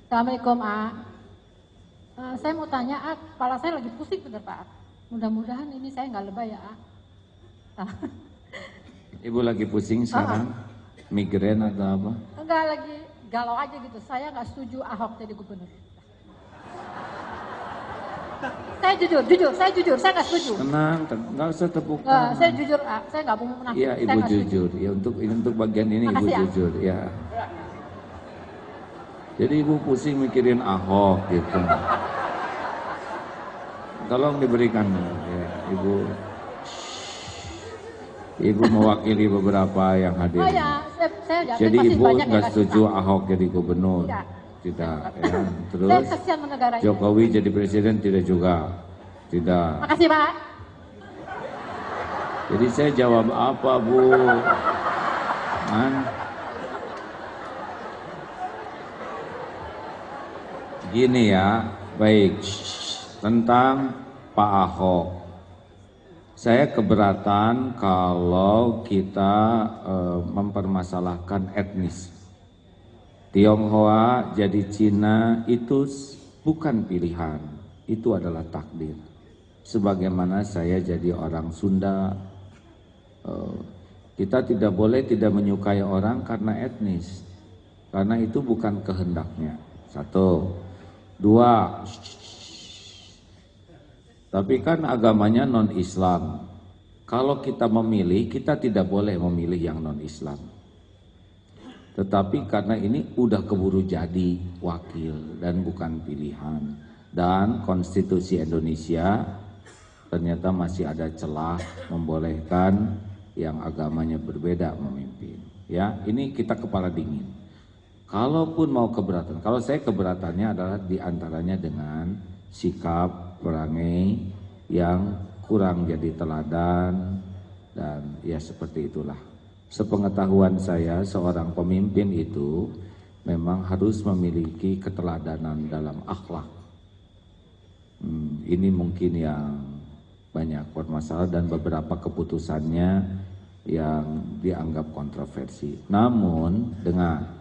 Assalamualaikum, A. Saya mau tanya, A, kepala saya lagi pusing bener Pak. Mudah-mudahan ini saya nggak lebay ya, A. Ibu lagi pusing sekarang? Migrain atau apa? Enggak, lagi galau aja gitu. Saya nggak setuju Ahok jadi gubernur. Saya jujur, saya nggak setuju. Tenang, nggak usah tepuk tangan. Saya jujur, A. Saya nggak mau menafik. Iya, Ibu jujur. Ya untuk bagian ini Ibu jujur, ya. Jadi Ibu pusing mikirin Ahok gitu. Tolong diberikan ya, Ibu mewakili beberapa yang hadir. Oh ya, saya jadi Ibu nggak setuju suka. Ahok jadi gubernur? Tidak. Ya. Terus Jokowi jadi presiden tidak juga? Tidak. Makasih Pak. Jadi saya jawab apa Bu? Gini ya, baik. Tentang Pak Ahok, saya keberatan kalau kita mempermasalahkan etnis. Tionghoa jadi Cina itu bukan pilihan, itu adalah takdir. Sebagaimana saya jadi orang Sunda, kita tidak boleh tidak menyukai orang karena etnis, karena itu bukan kehendaknya. Satu, dua. Tapi kan agamanya non-Islam. Kalau kita memilih, kita tidak boleh memilih yang non-Islam. Tetapi karena ini udah keburu jadi wakil dan bukan pilihan. Dan konstitusi Indonesia ternyata masih ada celah membolehkan yang agamanya berbeda memimpin. Ya, ini kita kepala dingin. Kalaupun mau keberatan, kalau saya keberatannya adalah diantaranya dengan sikap perangai yang kurang jadi teladan dan ya seperti itulah. Sepengetahuan saya seorang pemimpin itu memang harus memiliki keteladanan dalam akhlak. Ini mungkin yang banyak bermasalah dan beberapa keputusannya yang dianggap kontroversi. Namun dengan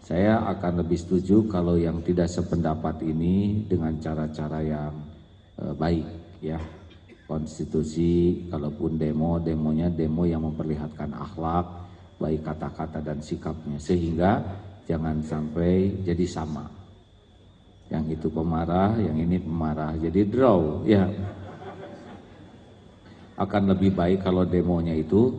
saya akan lebih setuju kalau yang tidak sependapat ini dengan cara-cara yang baik ya. Konstitusi, kalaupun demonya demo yang memperlihatkan akhlak, baik kata-kata dan sikapnya, sehingga jangan sampai jadi sama. Yang itu pemarah, yang ini pemarah, jadi draw ya. Akan lebih baik kalau demonya itu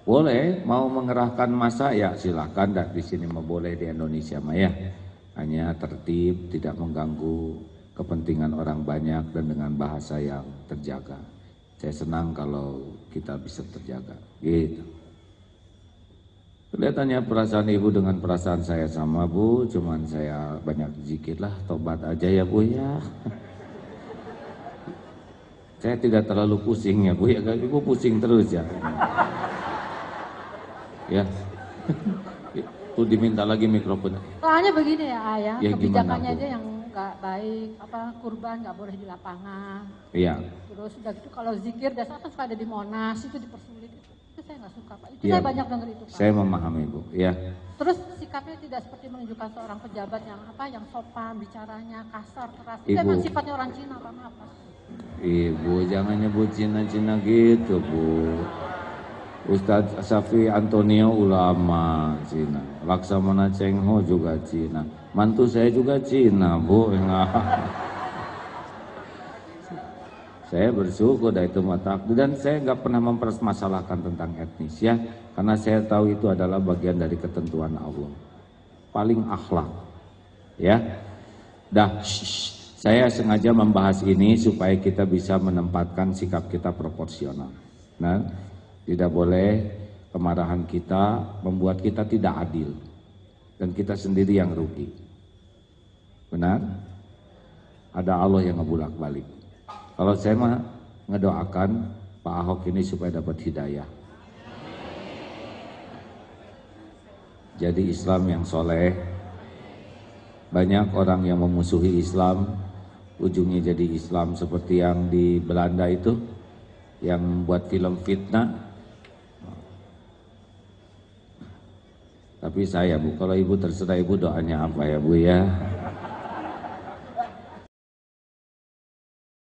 boleh mau mengerahkan massa ya silahkan, di sini mah boleh di Indonesia mah ya. Hanya tertib, tidak mengganggu kepentingan orang banyak dan dengan bahasa yang terjaga. Saya senang kalau kita bisa terjaga, gitu. Kelihatannya perasaan Ibu dengan perasaan saya sama Bu, cuman saya banyak zikir lah, tobat aja ya Bu ya. Saya tidak terlalu pusing ya Bu ya, Ibu pusing terus ya. Ya, tuh diminta lagi mikrofon. Soalnya begini ya Ayah, ya, kebijakannya aja yang nggak baik, kurban nggak boleh di lapangan. Iya. Terus udah gitu kalau zikir biasa kan suka ada di Monas, itu dipersulit. Itu saya nggak suka Pak. Itu ya, saya banyak dengar itu Pak. Saya memahami Bu. Ya. Terus sikapnya tidak seperti menunjukkan seorang pejabat yang sopan, bicaranya kasar, keras. Itu emang sifatnya orang Cina Pak, maaf Pak. Ibu jangan nyebut Cina-Cina gitu Bu. Ustadz Safi Antonio ulama Cina, Laksamana Cheng Ho juga Cina, mantu saya juga Cina Bu. Saya bersyukur dari itu mata dan saya nggak pernah mempermasalahkan tentang etnis ya, karena saya tahu itu adalah bagian dari ketentuan Allah, paling akhlak ya. Saya sengaja membahas ini supaya kita bisa menempatkan sikap kita proporsional. Nah, tidak boleh kemarahan kita membuat kita tidak adil dan kita sendiri yang rugi. Benar? Ada Allah yang ngebulak-balik. Kalau saya mah ngedoakan Pak Ahok ini supaya dapat hidayah. Jadi Islam yang soleh. Banyak orang yang memusuhi Islam, ujungnya jadi Islam seperti yang di Belanda itu, yang buat film fitnah. Tapi saya Bu, kalau Ibu terserah Ibu doanya apa ya Bu ya.